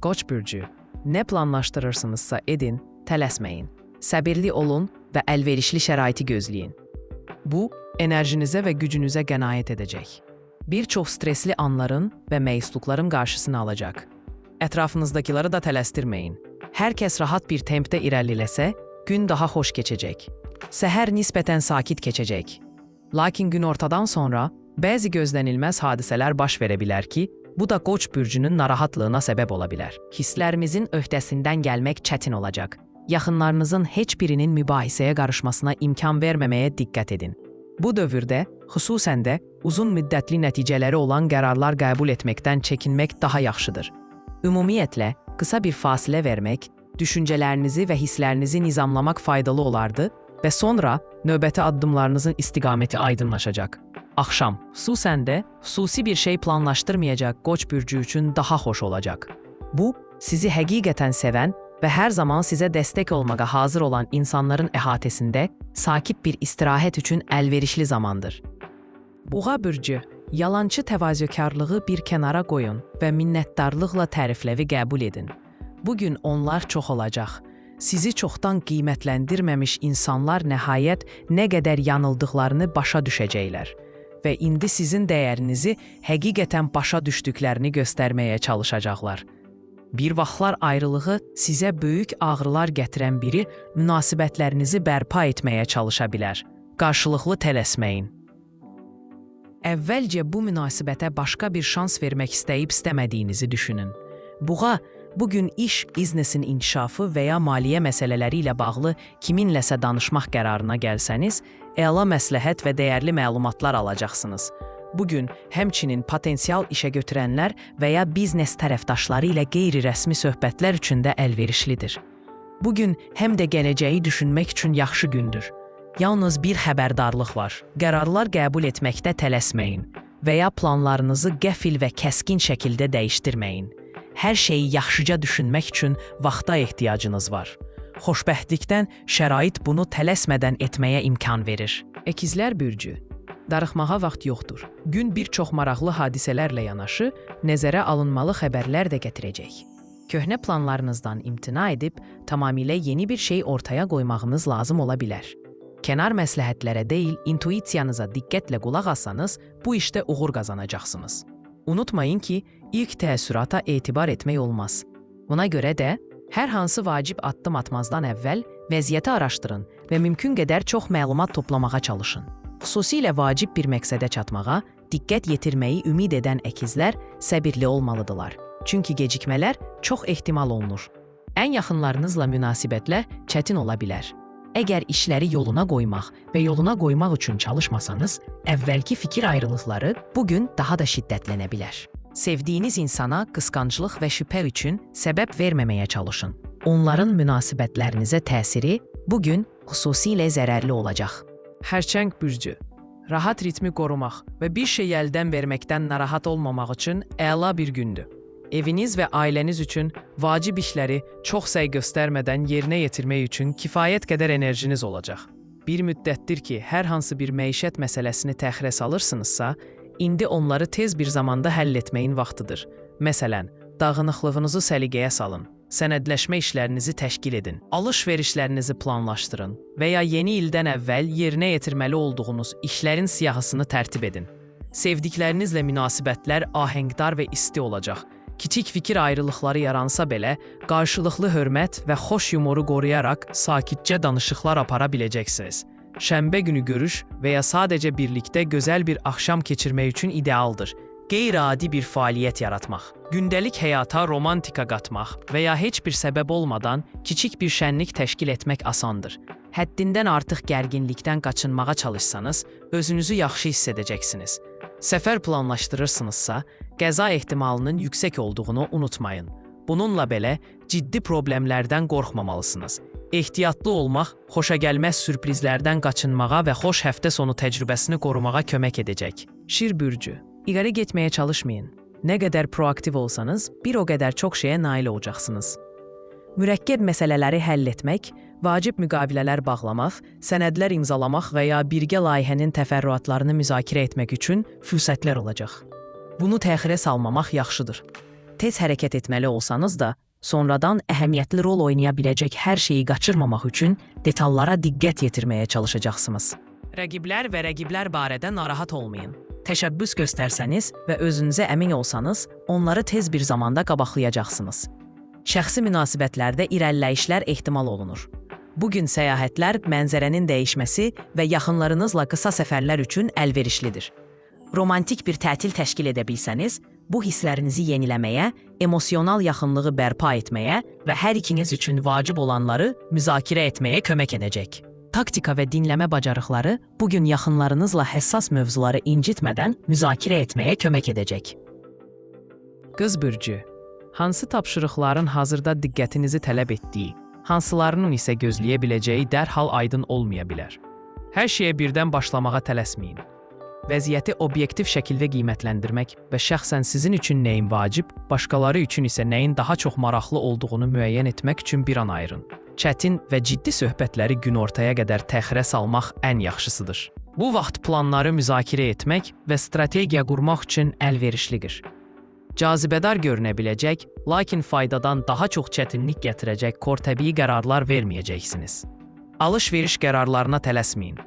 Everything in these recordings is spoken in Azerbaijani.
Qoç bürcü, nə planlaşdırırsınızsa edin, tələsməyin. Səbirli olun və əlverişli şəraiti gözləyin. Bu, enerjinizə və gücünüzə qənaət edəcək. Bir çox stresli anların və məyusluqların qarşısını alacaq. Ətrafınızdakiləri da tələsdirməyin. Hər kəs rahat bir tempdə irəliləsə, gün daha xoş keçəcək. Səhər nisbətən sakit keçəcək. Lakin gün ortadan sonra bəzi gözlənilməz hadisələr baş verə bilər ki, bu da Qoç bürcünün narahatlığına səbəb ola bilər. Hisslərimizin öhdəsindən gəlmək çətin olacaq. Yaxınlarınızın heç birinin mübahisəyə qarışmasına imkan verməməyə diqqət edin. Bu dövrdə, xüsusən də uzun müddətli nəticələri olan qərarlar qəbul etməkdən çəkinmək daha yaxşıdır. Ümumiyyətlə, qısa bir fasilə vermək, düşüncələrinizi və hisslərinizi nizamlamaq faydalı olardı və sonra növbəti addımlarınızın istiqaməti aydınlaşacaq. Axşam, xüsusən də xüsusi bir şey planlaşdırmayacaq Qoç bürcü üçün daha xoş olacaq. Bu, sizi həqiqətən sevən və hər zaman sizə dəstək olmağa hazır olan insanların əhatəsində sakit bir istirahət üçün əlverişli zamandır. Boğa bürcü, yalançı təvazökarlığı bir kənara qoyun və minnətdarlıqla tərifləvi qəbul edin. Bugün onlar çox olacaq. Sizi çoxdan qiymətləndirməmiş insanlar nəhayət nə qədər yanıldıqlarını başa düşəcəklər və indi sizin dəyərinizi həqiqətən başa düşdüklərini göstərməyə çalışacaqlar. Bir vaxtlar ayrılığı sizə böyük ağrılar gətirən biri münasibətlərinizi bərpa etməyə çalışa bilər. Qarşılıqlı tələsməyin. Əvvəlcə bu münasibətə başqa bir şans vermək istəyib istəmədiyinizi düşünün. Boğa, bugün iş, biznesin inkişafı və ya maliyyə məsələləri ilə bağlı kiminləsə danışmaq qərarına gəlsəniz, əla məsləhət və dəyərli məlumatlar alacaqsınız. Bugün həmçinin potensial işə götürənlər və ya biznes tərəfdaşları ilə qeyri-rəsmi söhbətlər üçün də əlverişlidir. Bugün həm də gələcəyi düşünmək üçün yaxşı gündür. Yalnız bir xəbərdarlıq var. Qərarlar qəbul etməkdə tələsməyin və ya planlarınızı qəfil və kəskin şəkildə dəyişdirməyin. Hər şeyi yaxşıca düşünmək üçün vaxta ehtiyacınız var. Xoşbəxtlikdən şərait bunu tələsmədən etməyə imkan verir. Əkizlər bürcü, darıxmağa vaxt yoxdur. Gün bir çox maraqlı hadisələrlə yanaşı, nəzərə alınmalı xəbərlər də gətirəcək. Köhnə planlarınızdan imtina edib, tamamilə yeni bir şey ortaya qoymağınız lazım ola bilər. Kənar məsləhətlərə deyil, intuisiyanıza diqqətlə qulaq assanız, bu işdə uğur qazanacaqsınız. Unutmayın ki, ilk təəssürata etibar etmək olmaz. Buna görə də, hər hansı vacib addım atmazdan əvvəl vəziyyəti araşdırın və mümkün qədər çox məlumat toplamağa çalışın. Xüsusilə vacib bir məqsədə çatmağa, diqqət yetirməyi ümid edən əkizlər səbirli olmalıdırlar. Çünki gecikmələr çox ehtimal olunur. Ən yaxınlarınızla münasibətlər çətin ola bilər. Əgər işləri yoluna qoymaq və yoluna qoymaq üçün çalışmasanız, əvvəlki fikir ayrılıqları bugün daha da şiddətlənə bilər. Sevdiyiniz insana qısqanclıq və şübhə üçün səbəb verməməyə çalışın. Onların münasibətlərinizə təsiri bugün xüsusilə zərərli olacaq. Hərçəng bürcü, rahat ritmi qorumaq və bir şey əldən verməkdən narahat olmamaq üçün əla bir gündür. Eviniz və ailəniz üçün vacib işləri çox səy göstərmədən yerinə yetirmək üçün kifayət qədər enerjiniz olacaq. Bir müddətdir ki, hər hansı bir məişət məsələsini təxirə salırsınızsa, indi onları tez bir zamanda həll etməyin vaxtıdır. Məsələn, dağınıqlığınızı səliqəyə salın, sənədləşmə işlərinizi təşkil edin, alış-verişlərinizi planlaşdırın və ya yeni ildən əvvəl yerinə yetirməli olduğunuz işlərin siyahısını tərtib edin. Sevdiklərinizlə münasibətlər ahəngdar və isti olacaq. Kiçik fikir ayrılıqları yaransa belə, qarşılıqlı hörmət və xoş yumoru qoruyaraq sakitcə danışıqlar apara biləcəksiniz. Şənbə günü görüş və ya sadəcə birlikdə gözəl bir axşam keçirmək üçün idealdır. Qeyri-adi bir fəaliyyət yaratmaq, gündəlik həyata romantika qatmaq və ya heç bir səbəb olmadan kiçik bir şənlik təşkil etmək asandır. Həddindən artıq gərginlikdən qaçınmağa çalışsanız, özünüzü yaxşı hiss edəcəksiniz. Səfər planlaşdırırsınızsa, qəza ehtimalının yüksək olduğunu unutmayın. Bununla belə, ciddi problemlərdən qorxmamalısınız. Ehtiyatlı olmaq, xoşagəlməz sürprizlərdən qaçınmağa və xoş həftə sonu təcrübəsini qorumağa kömək edəcək. Şir bürcü, ileri getməyə çalışmayın. Nə qədər proaktiv olsanız, bir o qədər çox şeyə nail olacaqsınız. Mürəkkəb məsələləri həll etmək, vacib müqavilələr bağlamaq, sənədlər imzalamaq və ya birgə layihənin təfərrüatlarını müzakirə etmək üçün fürsətlər olacaq. Bunu təxirə salmamaq yaxşıdır. tez hərəkət etməli olsanız da, sonradan əhəmiyyətli rol oynaya biləcək hər şeyi qaçırmamaq üçün detallara diqqət yetirməyə çalışacaqsınız. Rəqiblər və rəqiblər barədə narahat olmayın. Təşəbbüs göstərsəniz və özünüzə əmin olsanız, onları tez bir zamanda qabaqlayacaqsınız. Şəxsi münasibətlərdə irəliləyişlər ehtimal olunur. Bugün səyahətlər, mənzərənin dəyişməsi və yaxınlarınızla qısa səfərlər üçün əlverişlidir. Romantik bir tətil təşkil edə bilsəniz, bu hisslərinizi yeniləməyə, emosional yaxınlığı bərpa etməyə və hər ikiniz üçün vacib olanları müzakirə etməyə kömək edəcək. Taktika və dinləmə bacarıqları bugün yaxınlarınızla həssas mövzuları incitmədən müzakirə etməyə kömək edəcək. Qız bürcü, hansı tapşırıqların hazırda diqqətinizi tələb etdiyi, hansılarının isə gözləyə biləcəyi dərhal aydın olmaya bilər. Hər şeyə birdən başlamağa tələsməyin. Vəziyyəti obyektiv şəkildə qiymətləndirmək və şəxsən sizin üçün nəyin vacib, başqaları üçün isə nəyin daha çox maraqlı olduğunu müəyyən etmək üçün bir an ayırın. Çətin və ciddi söhbətləri günortaya qədər təxirə salmaq ən yaxşısıdır. Bu vaxt planları müzakirə etmək və strategiya qurmaq üçün əlverişlidir. Cazibədar görünə biləcək, lakin faydadan daha çox çətinlik gətirəcək kortəbii qərarlar verməyəcəksiniz. Alış-veriş qərarlarına tələsməyin.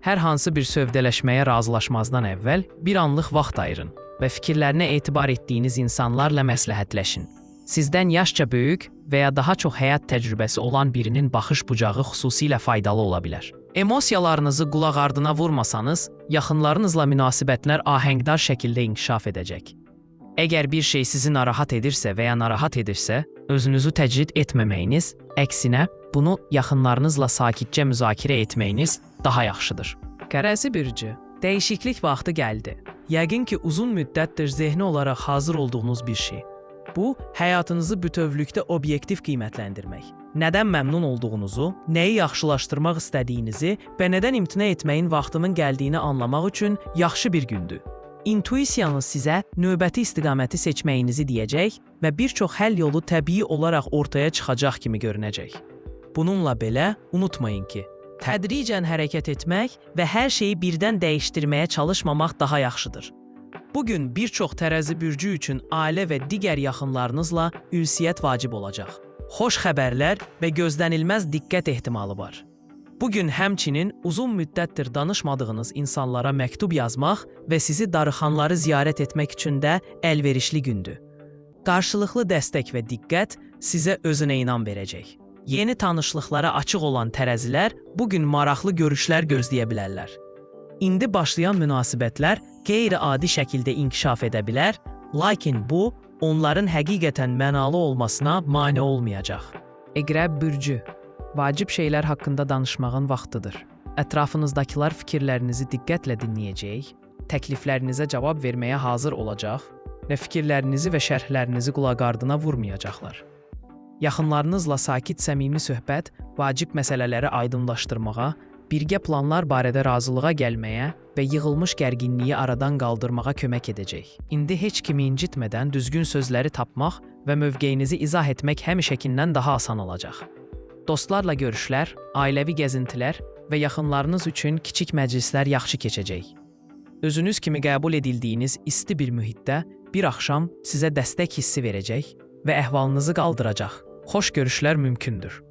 Hər hansı bir sövdələşməyə razılaşmazdan əvvəl bir anlıq vaxt ayırın və fikirlərinə etibar etdiyiniz insanlarla məsləhətləşin. Sizdən yaşca böyük və ya daha çox həyat təcrübəsi olan birinin baxış bucağı xüsusilə faydalı ola bilər. Emosiyalarınızı qulaq ardına vurmasanız, yaxınlarınızla münasibətlər ahəngdar şəkildə inkişaf edəcək. Əgər bir şey sizi narahat edirsə və ya narahat edirsə, özünüzü təcrid etməməyiniz, əksinə, bunu yaxınlarınızla sakitcə müzakirə etməyiniz daha yaxşıdır. Qərəzi bürcü, dəyişiklik vaxtı gəldi. Yəqin ki, uzun müddətdir zehni olaraq hazır olduğunuz bir şey. Bu, həyatınızı bütövlükdə obyektiv qiymətləndirmək. Nədən məmnun olduğunuzu, nəyi yaxşılaşdırmaq istədiyinizi və nədən imtina etməyin vaxtının gəldiyini anlamaq üçün yaxşı bir gündür. İntuisiyanız sizə növbəti istiqaməti seçməyinizi deyəcək və bir çox həll yolu təbii olaraq ortaya çıxacaq kimi görünəcək. Bununla belə, unutmayın ki, tədricən hərəkət etmək və hər şeyi birdən dəyişdirməyə çalışmamaq daha yaxşıdır. Bugün bir çox tərəzi bürcü üçün ailə və digər yaxınlarınızla ünsiyyət vacib olacaq. Xoş xəbərlər və gözlənilməz diqqət ehtimalı var. Bugün həmçinin uzun müddətdir danışmadığınız insanlara məktub yazmaq və sizi darıxanları ziyarət etmək üçün də əlverişli gündür. Qarşılıqlı dəstək və diqqət sizə özünə inam verəcək. Yeni tanışlıqlara açıq olan tərəzilər bugün maraqlı görüşlər gözləyə bilərlər. İndi başlayan münasibətlər qeyri-adi şəkildə inkişaf edə bilər, lakin bu, onların həqiqətən mənalı olmasına mane olmayacaq. Əqrəb bürcü, vacib şeylər haqqında danışmağın vaxtıdır. Ətrafınızdakılar fikirlərinizi diqqətlə dinləyəcək, təkliflərinizə cavab verməyə hazır olacaq və fikirlərinizi və şərhlərinizi qulaq ardına vurmayacaqlar. Yaxınlarınızla sakit səmimi söhbət, vacib məsələləri aydınlaşdırmağa, birgə planlar barədə razılığa gəlməyə və yığılmış gərginliyi aradan qaldırmağa kömək edəcək. İndi heç kimi incitmədən düzgün sözləri tapmaq və mövqeyinizi izah etmək həmişəkindən daha asan olacaq. Dostlarla görüşlər, ailəvi gəzintilər və yaxınlarınız üçün kiçik məclislər yaxşı keçəcək. Özünüz kimi qəbul edildiyiniz isti bir mühitdə bir axşam sizə dəstək hissi verəcək və əhvalınızı qaldıracaq. Xoş görüşlər mümkündür.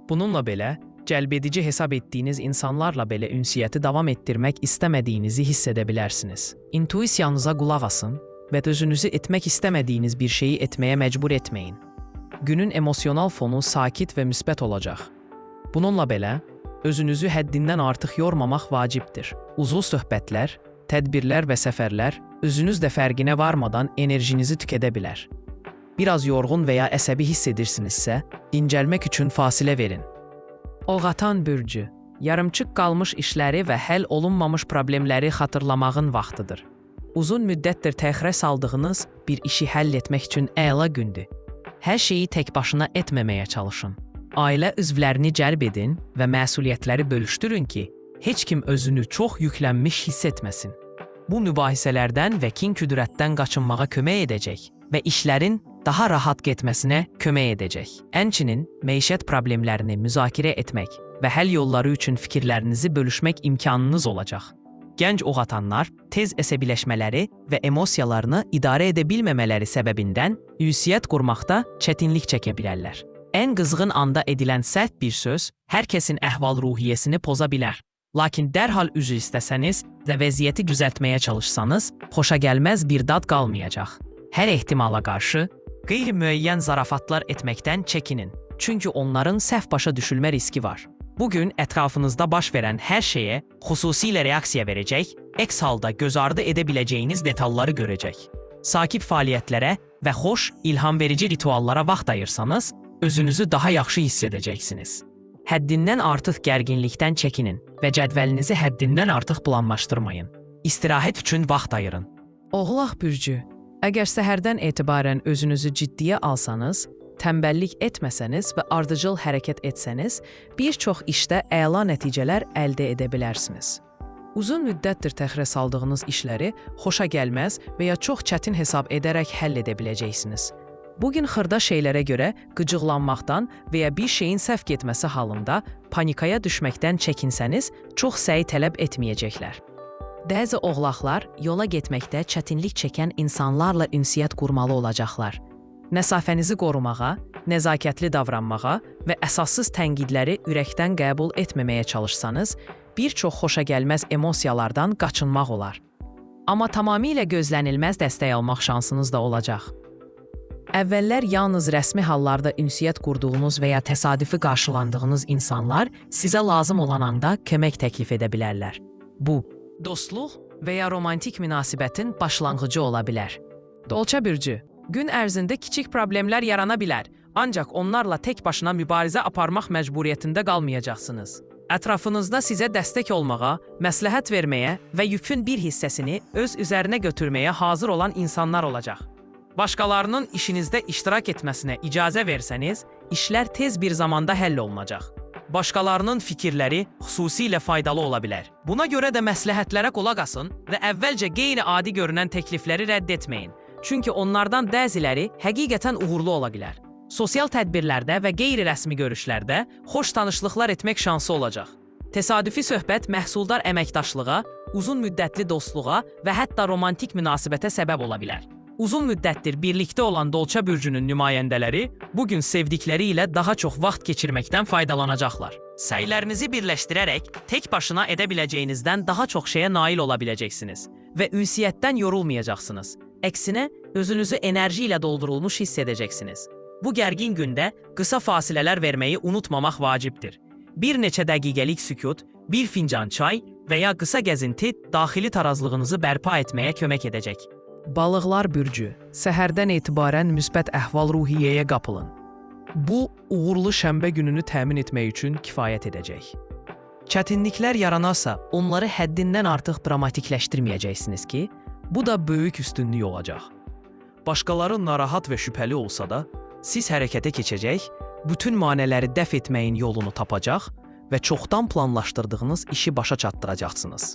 Bununla belə, cəlbedici hesab etdiyiniz insanlarla belə ünsiyyəti davam etdirmək istəmədiyinizi hiss edə bilərsiniz. İntuisiyanıza qulaq asın və özünüzü etmək istəmədiyiniz bir şeyi etməyə məcbur etməyin. Günün emosional fonu sakit və müsbət olacaq. Bununla belə, özünüzü həddindən artıq yormamaq vacibdir. Uzun söhbətlər, tədbirlər və səfərlər özünüz də fərqinə varmadan enerjinizi tükədə bilər. Biraz yorğun və ya əsəbi hiss edirsinizsə, dincəlmək üçün fasilə verin. Oğatan bürcü, yarımçıq qalmış işləri və həll olunmamış problemləri xatırlamağın vaxtıdır. Uzun müddətdir təxirə saldığınız bir işi həll etmək üçün əla gündür. Hər şeyi tək başına etməməyə çalışın. Ailə üzvlərini cəlb edin və məsuliyyətləri bölüşdürün ki, heç kim özünü çox yüklənmiş hiss etməsin. Bu mübahisələrdən və kin-küdrətdən qaçınmağa kömək edəcək və işlərin daha rahat getməsinə kömək edəcək. Həmçinin məişət problemlərini müzakirə etmək və həll yolları üçün fikirlərinizi bölüşmək imkanınız olacaq. Gənc oğ atanlar tez əsəbiləşmələri və emosiyalarını idarə edə bilməmələri səbəbindən ünsiyyət qurmaqda çətinlik çəkə bilərlər. Ən qızğın anda edilən sərt bir söz hər kəsin əhval-ruhiyyəsini poza bilər. Lakin dərhal üzr istəsəniz və vəziyyəti düzəltməyə çalışsanız, xoşagəlməz bir dad qalmayacaq. Hər ehtimala qarşı, qeyri-müəyyən zarafatlar etməkdən çəkinin. Çünki onların səhv başa düşülmə riski var. Bugün ətrafınızda baş verən hər şeyə xüsusilə reaksiya verəcək, əks halda göz ardı edə biləcəyiniz detalları görəcək. Sakit fəaliyyətlərə və xoş, ilham verici rituallara vaxt ayırsanız, özünüzü daha yaxşı hiss edəcəksiniz. Həddindən artıq gərginlikdən çəkinin və cədvəlinizi həddindən artıq planlaşdırmayın. İstirahət üçün vaxt ayırın. Oğlaq bürcü, əgər səhərdən etibarən özünüzü ciddiyə alsanız, tənbəllik etməsəniz və ardıcıl hərəkət etsəniz, bir çox işdə əla nəticələr əldə edə bilərsiniz. Uzun müddətdir təxirə saldığınız işləri xoşagəlməz və ya çox çətin hesab edərək həll edə biləcəksiniz. Bugün xırda şeylərə görə qıcıqlanmaqdan və ya bir şeyin səhv getməsi halında panikaya düşməkdən çəkinsəniz, çox səy tələb etməyəcəklər. Bəzi oğlaqlar yola getməkdə çətinlik çəkən insanlarla ünsiyyət qurmalı olacaqlar. Məsafənizi qorumağa, nəzakətli davranmağa və əsassız tənqidləri ürəkdən qəbul etməməyə çalışsanız, bir çox xoşagəlməz emosiyalardan qaçınmaq olar. Amma tamamilə gözlənilməz dəstək almaq şansınız da olacaq. Əvvəllər yalnız rəsmi hallarda ünsiyyət qurduğunuz və ya təsadüfi qarşılandığınız insanlar sizə lazım olan anda kömək təklif edə bilərlər. Bu, dostluq və ya romantik münasibətin başlanğıcı ola bilər. Dolça bürcü, gün ərzində kiçik problemlər yarana bilər, ancaq onlarla tək başına mübarizə aparmaq məcburiyyətində qalmayacaqsınız. Ətrafınızda sizə dəstək olmağa, məsləhət verməyə və yükün bir hissəsini öz üzərinə götürməyə hazır olan insanlar olacaq. Başqalarının işinizdə iştirak etməsinə icazə versəniz, işlər tez bir zamanda həll olunacaq. Başqalarının fikirləri xüsusilə faydalı ola bilər. Buna görə də məsləhətlərə qulaq asın və əvvəlcə qeyri-adi görünən təklifləri rədd etməyin. Çünki onlardan bəziləri həqiqətən uğurlu ola bilər. Sosial tədbirlərdə və qeyri-rəsmi görüşlərdə xoş tanışlıqlar etmək şansı olacaq. Təsadüfi söhbət məhsuldar əməkdaşlığa, uzun müddətli dostluğa və hətta romantik münasibətə səbəb ola bilər. Uzun müddətdir birlikdə olan Dolça bürcünün nümayəndələri bugün sevdikləri ilə daha çox vaxt keçirməkdən faydalanacaqlar. Səylərinizi birləşdirərək tək başına edə biləcəyinizdən daha çox şeyə nail ola biləcəksiniz və ünsiyyətdən yorulmayacaqsınız. Əksinə, özünüzü enerji ilə doldurulmuş hiss edəcəksiniz. Bu gərgin gündə qısa fasilələr verməyi unutmamaq vacibdir. Bir neçə dəqiqəlik sükut, bir fincan çay və ya qısa gəzinti daxili tarazlığınızı bərpa etməyə kömək edəcək. Balıqlar bürcü, səhərdən etibarən müsbət əhval-ruhiyyəyə qapılın. Bu, uğurlu şənbə gününü təmin etmək üçün kifayət edəcək. Çətinliklər yaranarsa, onları həddindən artıq dramatikləşdirməyəcəksiniz ki, bu da böyük üstünlük olacaq. Başqaları narahat və şübhəli olsa da, siz hərəkətə keçəcək, bütün manələri dəf etməyin yolunu tapacaq və çoxdan planlaşdırdığınız işi başa çatdıracaqsınız.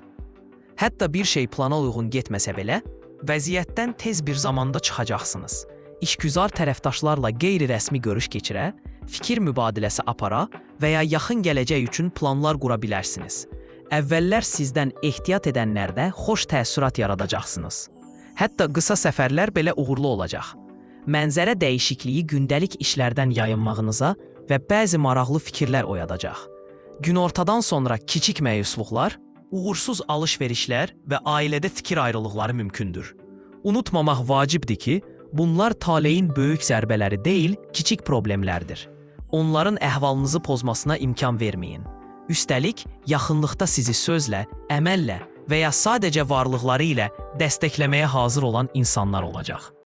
Hətta bir şey plana uyğun getməsə belə, vəziyyətdən tez bir zamanda çıxacaqsınız. İşgüzar tərəfdaşlarla qeyri-rəsmi görüş keçirə, fikir mübadiləsi apara və ya yaxın gələcək üçün planlar qura bilərsiniz. Əvvəllər sizdən ehtiyat edənlərdə xoş təəssürat yaradacaqsınız. Hətta qısa səfərlər belə uğurlu olacaq. Mənzərə dəyişikliyi gündəlik işlərdən yayınmağınıza və bəzi maraqlı fikirlər oyadacaq. Günortadan sonra kiçik məyusluqlar, uğursuz alış-verişlər və ailədə fikir ayrılıqları mümkündür. Unutmamaq vacibdir ki, bunlar taleyin böyük zərbələri deyil, kiçik problemlərdir. Onların əhvalınızı pozmasına imkan verməyin. Üstəlik, yaxınlıqda sizi sözlə, əməllə və ya sadəcə varlıqları ilə dəstəkləməyə hazır olan insanlar olacaq.